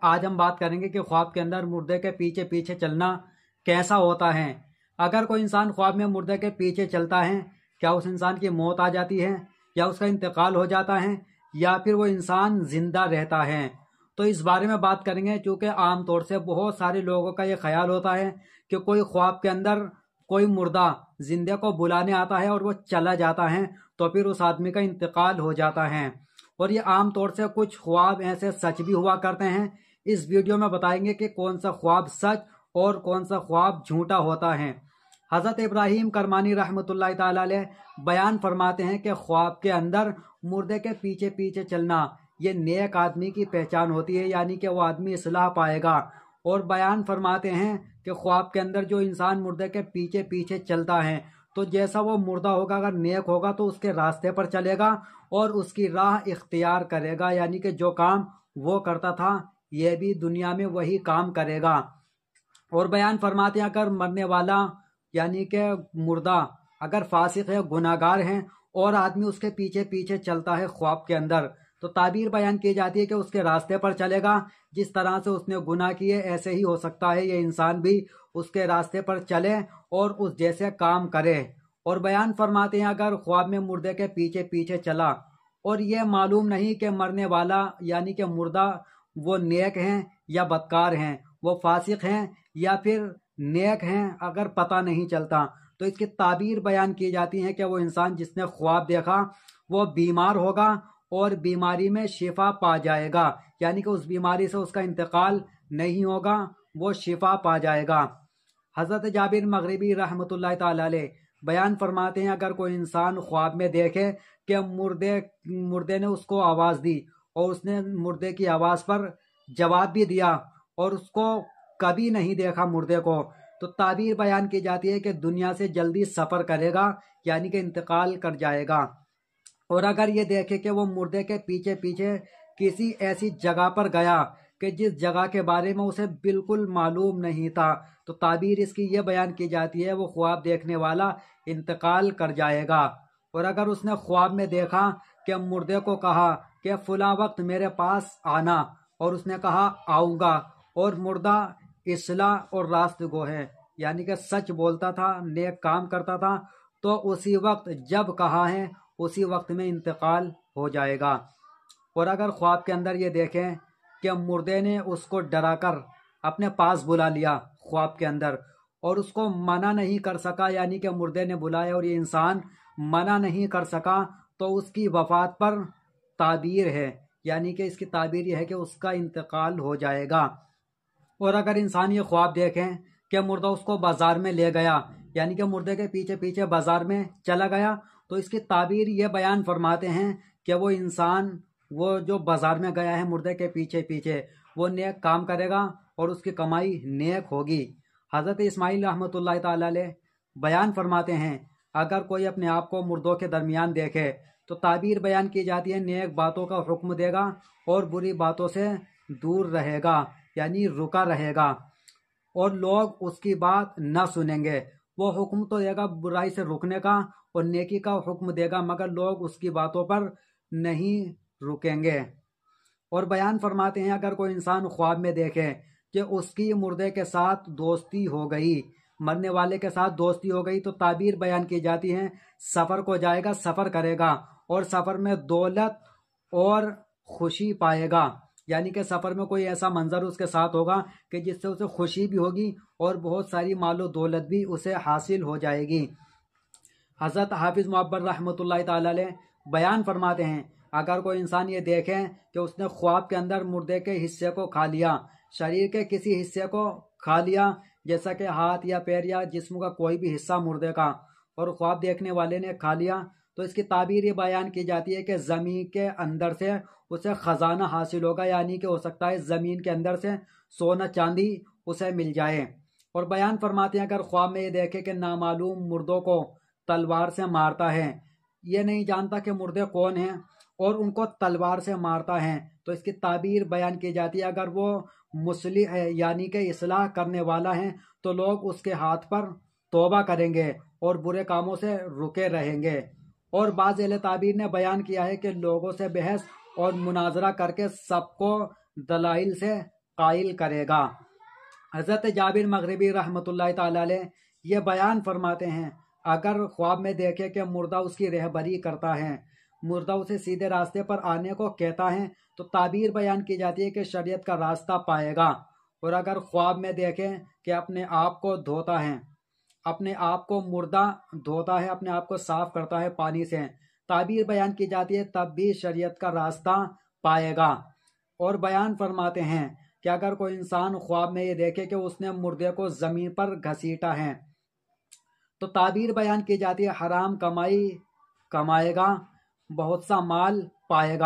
آج ہم بات کریں گے کہ خواب کے اندر مردے کے پیچھے پیچھے چلنا کیسا ہوتا ہے۔ اگر کوئی انسان خواب میں مردے کے پیچھے چلتا ہے، کیا اس انسان کی موت آ جاتی ہے یا اس کا انتقال ہو جاتا ہے یا پھر وہ انسان زندہ رہتا ہے؟ تو اس بارے میں بات کریں گے، چونکہ عام طور سے بہت سارے لوگوں کا یہ خیال ہوتا ہے کہ کوئی خواب کے اندر کوئی مردہ زندہ کو بلانے آتا ہے اور وہ چلا جاتا ہے تو پھر اس آدمی کا انتقال ہو جاتا ہے، اور یہ عام طور سے کچھ خواب ایسے سچ بھی ہوا کرتے ہیں۔ اس ویڈیو میں بتائیں گے کہ کون سا خواب سچ اور کون سا خواب جھوٹا ہوتا ہے۔ حضرت ابراہیم کرمانی رحمۃ اللہ تعالی علیہ بیان فرماتے ہیں کہ خواب کے اندر مردے کے پیچھے پیچھے چلنا یہ نیک آدمی کی پہچان ہوتی ہے، یعنی کہ وہ آدمی اصلاح پائے گا۔ اور بیان فرماتے ہیں کہ خواب کے اندر جو انسان مردے کے پیچھے پیچھے چلتا ہے تو جیسا وہ مردہ ہوگا، اگر نیک ہوگا تو اس کے راستے پر چلے گا اور اس کی راہ اختیار کرے گا، یعنی کہ جو کام وہ کرتا تھا یہ بھی دنیا میں وہی کام کرے گا۔ اور بیان فرماتے ہیں اگر مرنے والا یعنی کہ مردہ اگر فاسق ہے، گناہگار ہے اور آدمی اس کے پیچھے پیچھے چلتا ہے خواب کے اندر، تو تعبیر بیان کی جاتی ہے کہ اس کے راستے پر چلے گا۔ جس طرح سے اس نے گناہ کیے ایسے ہی ہو سکتا ہے یہ انسان بھی اس کے راستے پر چلے اور اس جیسے کام کرے۔ اور بیان فرماتے ہیں اگر خواب میں مردے کے پیچھے پیچھے چلا اور یہ معلوم نہیں کہ مرنے والا یعنی کہ مردہ وہ نیک ہیں یا بدکار ہیں، وہ فاسق ہیں یا پھر نیک ہیں، اگر پتہ نہیں چلتا تو اس کی تعبیر بیان کی جاتی ہے کہ وہ انسان جس نے خواب دیکھا وہ بیمار ہوگا اور بیماری میں شفا پا جائے گا، یعنی کہ اس بیماری سے اس کا انتقال نہیں ہوگا، وہ شفا پا جائے گا۔ حضرت جابر مغربی رحمۃ اللہ تعالی علیہ بیان فرماتے ہیں اگر کوئی انسان خواب میں دیکھے کہ مردے نے اس کو آواز دی اور اس نے مردے کی آواز پر جواب بھی دیا اور اس کو کبھی نہیں دیکھا مردے کو، تو تعبیر بیان کی جاتی ہے کہ دنیا سے جلدی سفر کرے گا، یعنی کہ انتقال کر جائے گا۔ اور اگر یہ دیکھے کہ وہ مردے کے پیچھے پیچھے کسی ایسی جگہ پر گیا کہ جس جگہ کے بارے میں اسے بالکل معلوم نہیں تھا، تو تعبیر اس کی یہ بیان کی جاتی ہے وہ خواب دیکھنے والا انتقال کر جائے گا۔ اور اگر اس نے خواب میں دیکھا کہ مردے کو کہا کہ فلاں وقت میرے پاس آنا اور اس نے کہا آؤں گا، اور مردہ اصلاح اور راست گو ہے، یعنی کہ سچ بولتا تھا، نیک کام کرتا تھا، تو اسی وقت جب کہا ہے اسی وقت میں انتقال ہو جائے گا۔ اور اگر خواب کے اندر یہ دیکھیں کہ مردے نے اس کو ڈرا کر اپنے پاس بلا لیا خواب کے اندر اور اس کو منع نہیں کر سکا، یعنی کہ مردے نے بلایا اور یہ انسان منع نہیں کر سکا، تو اس کی وفات پر تعبیر ہے، یعنی کہ اس کی تعبیر یہ ہے کہ اس کا انتقال ہو جائے گا۔ اور اگر انسان یہ خواب دیکھیں کہ مردہ اس کو بازار میں لے گیا، یعنی کہ مردے کے پیچھے پیچھے بازار میں چلا گیا، تو اس کی تعبیر یہ بیان فرماتے ہیں کہ وہ انسان وہ جو بازار میں گیا ہے مردے کے پیچھے پیچھے وہ نیک کام کرے گا اور اس کی کمائی نیک ہوگی۔ حضرت اسماعیل رحمۃ اللہ تعالی علیہ بیان فرماتے ہیں اگر کوئی اپنے آپ کو مردوں کے درمیان دیکھے تو تعبیر بیان کی جاتی ہے نیک باتوں کا حکم دے گا اور بری باتوں سے دور رہے گا، یعنی رکا رہے گا، اور لوگ اس کی بات نہ سنیں گے۔ وہ حکم تو دے گا برائی سے رکنے کا اور نیکی کا حکم دے گا، مگر لوگ اس کی باتوں پر نہیں رکیں گے۔ اور بیان فرماتے ہیں اگر کوئی انسان خواب میں دیکھے کہ اس کی مردے کے ساتھ دوستی ہو گئی، مرنے والے کے ساتھ دوستی ہو گئی، تو تعبیر بیان کی جاتی ہے سفر کو جائے گا، سفر کرے گا اور سفر میں دولت اور خوشی پائے گا، یعنی کہ سفر میں کوئی ایسا منظر اس کے ساتھ ہوگا کہ جس سے اسے خوشی بھی ہوگی اور بہت ساری مال و دولت بھی اسے حاصل ہو جائے گی۔ حضرت حافظ معبر رحمۃ اللہ تعالی علیہ بیان فرماتے ہیں اگر کوئی انسان یہ دیکھے کہ اس نے خواب کے اندر مردے کے حصے کو کھا لیا، شریر کے کسی حصے کو کھا لیا، جیسا کہ ہاتھ یا پیر یا جسم کا کوئی بھی حصہ مردے کا، اور خواب دیکھنے والے نے کھا لیا، تو اس کی تعبیر یہ بیان کی جاتی ہے کہ زمین کے اندر سے اسے خزانہ حاصل ہوگا، یعنی کہ ہو سکتا ہے زمین کے اندر سے سونا چاندی اسے مل جائے۔ اور بیان فرماتے ہیں اگر خواب میں یہ دیکھے کہ نامعلوم مردوں کو تلوار سے مارتا ہے، یہ نہیں جانتا کہ مردے کون ہیں اور ان کو تلوار سے مارتا ہے، تو اس کی تعبیر بیان کی جاتی ہے اگر وہ مصلح ہے یعنی کہ اصلاح کرنے والا ہے تو لوگ اس کے ہاتھ پر توبہ کریں گے اور برے کاموں سے رکے رہیں گے۔ اور بعض اہل تعبیر نے بیان کیا ہے کہ لوگوں سے بحث اور مناظرہ کر کے سب کو دلائل سے قائل کرے گا۔ حضرت جابر مغربی رحمۃ اللہ تعالی علیہ یہ بیان فرماتے ہیں، اگر خواب میں دیکھے کہ مردہ اس کی رہبری کرتا ہے، مردہ اسے سیدھے راستے پر آنے کو کہتا ہے، تو تعبیر بیان کی جاتی ہے کہ شریعت کا راستہ پائے گا۔ اور اگر خواب میں دیکھیں کہ اپنے آپ کو دھوتا ہے، اپنے آپ کو مردہ دھوتا ہے، اپنے آپ کو صاف کرتا ہے پانی سے، تعبیر بیان کی جاتی ہے، تب بھی شریعت کا راستہ پائے گا۔ اور بیان فرماتے ہیں کہ اگر کوئی انسان خواب میں یہ دیکھے کہ اس نے مردے کو زمین پر گھسیٹا ہے، تو تعبیر بیان کی جاتی ہے حرام کمائی کمائے گا، بہت سا مال پائے گا۔